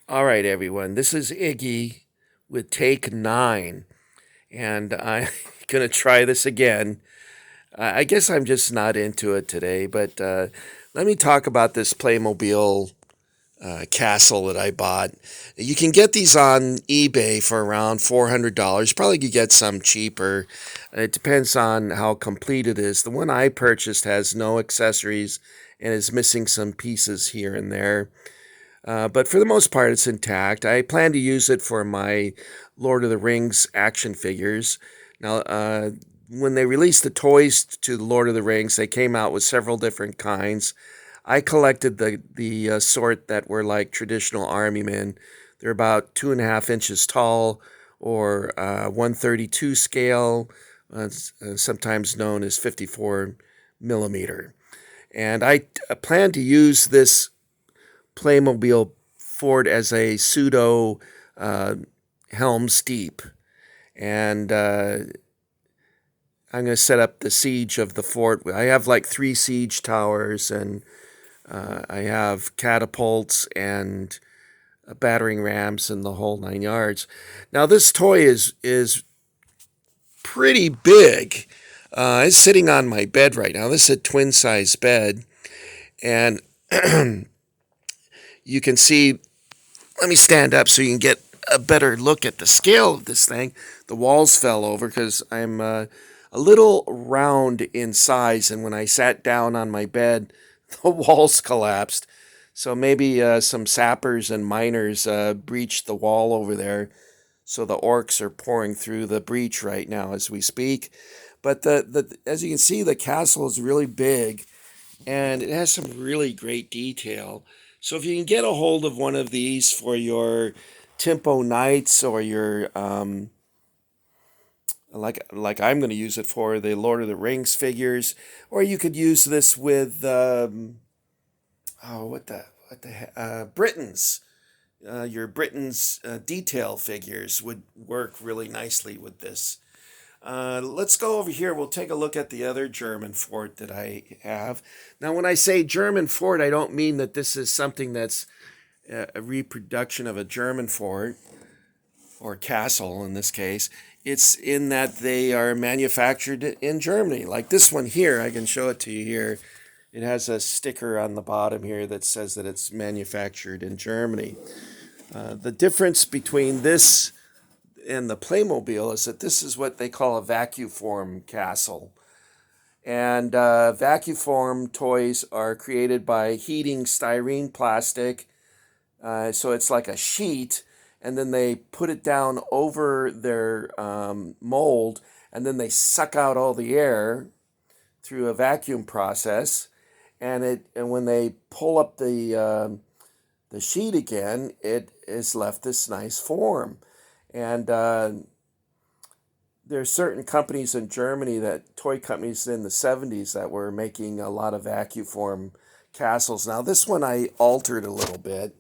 All right, everyone. This is Iggy with take 9, and I'm going to try this again. I guess I'm just not into it today, but let me talk about this Playmobil castle that I bought. You can get these on eBay for around $400. Probably could get some cheaper. It depends on how complete it is. The one I purchased has no accessories and is missing some pieces here and there. But for the most part, it's intact. I plan to use it for my Lord of the Rings action figures. Now, when they released the toys to the Lord of the Rings, they came out with several different kinds. I collected the sort that were like traditional army men. They're about 2.5 inches tall, or 132 scale, sometimes known as 54 millimeter. And I plan to use this Playmobil fort as a pseudo uh, Helm's Deep, and I'm going to set up the siege of the fort. I have like 3 siege towers, and I have catapults and battering rams and the whole 9 yards. Now this toy is pretty big. It's sitting on my bed right now. This is a twin size bed, and you can see. Let me stand up so you can get a better look at the scale of this thing. The walls fell over because I'm a little round in size, and when I sat down on my bed, the walls collapsed. So maybe some sappers and miners breached the wall over there. So the orcs are pouring through the breach right now as we speak. But as you can see, the castle is really big, and it has some really great detail. So if you can get a hold of one of these for your Tempo Knights, or your like I'm going to use it for the Lord of the Rings figures, or you could use this with Britons. Your Britons detail figures would work really nicely with this. Let's go over here. We'll take a look at the other German fort that I have. Now, when I say German fort, I don't mean that this is something that's a reproduction of a German fort or castle in this case. It's in that they are manufactured in Germany. Like this one here, I can show it to you here. It has a sticker on the bottom here that says that it's manufactured in Germany. The difference between this and the Playmobil is that this is what they call a vacuform castle. And vacuform toys are created by heating styrene plastic. So it's like a sheet, and then they put it down over their mold, and then they suck out all the air through a vacuum process. And when they pull up the sheet again, it is left this nice form. And there's certain companies in Germany, that toy companies in the 70s, that were making a lot of vacuform castles. Now this one I altered a little bit.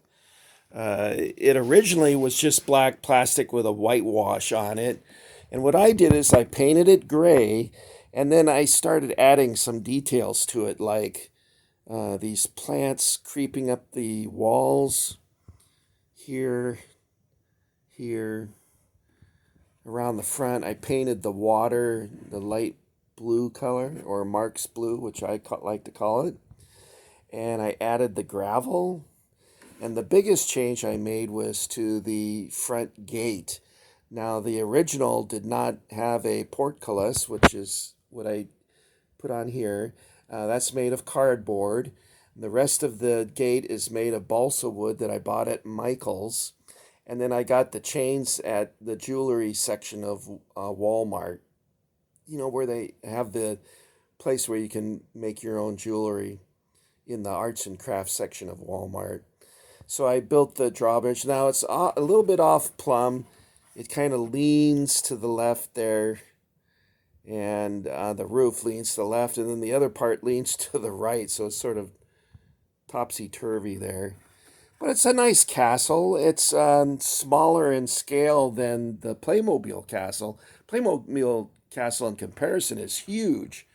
It originally was just black plastic with a whitewash on it. And what I did is I painted it gray, and then I started adding some details to it, like these plants creeping up the walls here, here, around the front. I painted the water the light blue color, or Mark's blue, which I like to call it. And I added the gravel. And the biggest change I made was to the front gate. Now, the original did not have a portcullis, which is what I put on here. That's made of cardboard. The rest of the gate is made of balsa wood that I bought at Michael's. And then I got the chains at the jewelry section of Walmart, where they have the place where you can make your own jewelry, in the arts and crafts section of Walmart. So I built the drawbridge. Now it's a little bit off plumb. It kind of leans to the left there, and the roof leans to the left, and then the other part leans to the right. So it's sort of topsy turvy there. But it's a nice castle. It's smaller in scale than the Playmobil castle. Playmobil castle, in comparison, is huge.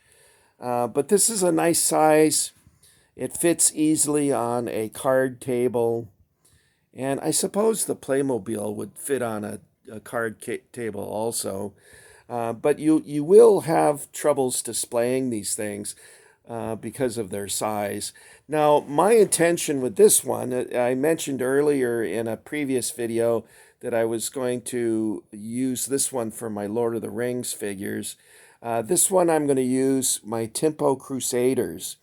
But this is a nice size. It fits easily on a card table, And I suppose the Playmobil would fit on a card table also. But you will have troubles displaying these things because of their size. Now, my intention with this one, I mentioned earlier in a previous video that I was going to use this one for my Lord of the Rings figures. This one I'm going to use my Timpo Crusaders.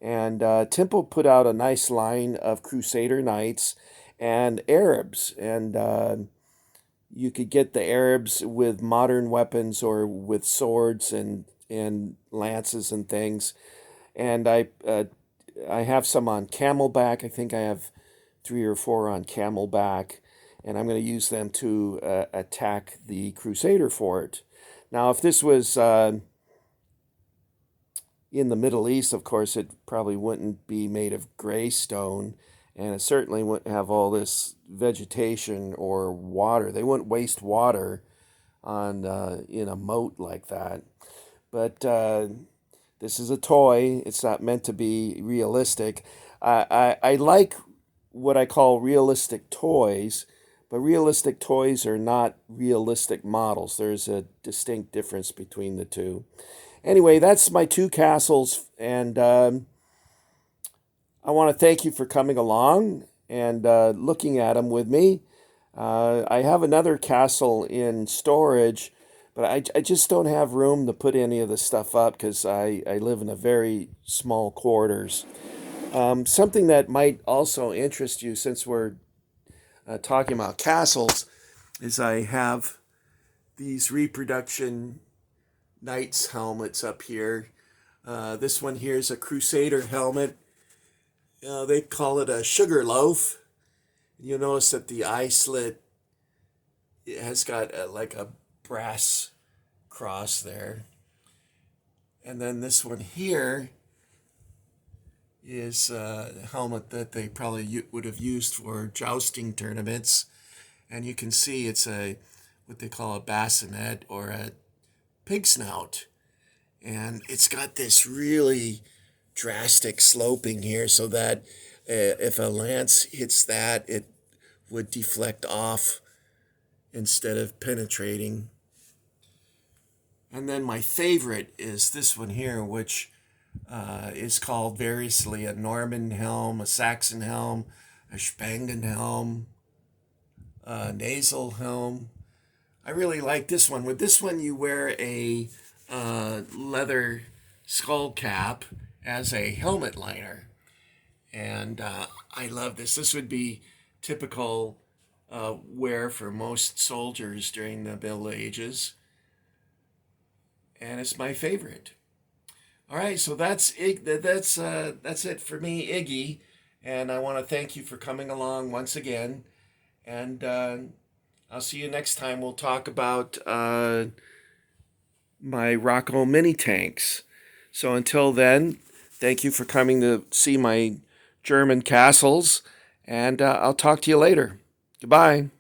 And Timpo put out a nice line of Crusader Knights and Arabs. And you could get the Arabs with modern weapons or with swords and lances and things. And I have some on Camelback. I think I have 3 or 4 on Camelback, and I'm going to use them to attack the Crusader fort. Now, if this was in the Middle East, of course, it probably wouldn't be made of gray stone, and it certainly wouldn't have all this vegetation or water. They wouldn't waste water on in a moat like that. But this is a toy. It's not meant to be realistic. I like what I call realistic toys, but realistic toys are not realistic models. There's a distinct difference between the two. Anyway, that's my 2 castles, and I want to thank you for coming along and looking at them with me. I have another castle in storage, but I just don't have room to put any of the stuff up because I live in a very small quarters. Something that might also interest you, since we're talking about castles, is I have these reproduction Knights helmets up here. This one here is a Crusader helmet. They call it a sugar loaf. You'll notice that the eye slit, it has got like a brass cross there. And then this one here is a helmet that they probably would have used for jousting tournaments. And you can see it's what they call a bassinet or a pig snout. And it's got this really drastic sloping here so that if a lance hits that, it would deflect off instead of penetrating. And then my favorite is this one here, which is called variously a Norman helm, a Saxon helm, a Spangen helm, a nasal helm. I really like this one. With this one, you wear a leather skull cap as a helmet liner. And I love this. This would be typical wear for most soldiers during the Middle Ages. And it's my favorite. All right, so that's it for me, Iggy. And I want to thank you for coming along once again. And I'll see you next time. We'll talk about my Rocco mini tanks. So until then, thank you for coming to see my German castles, and I'll talk to you later. Goodbye.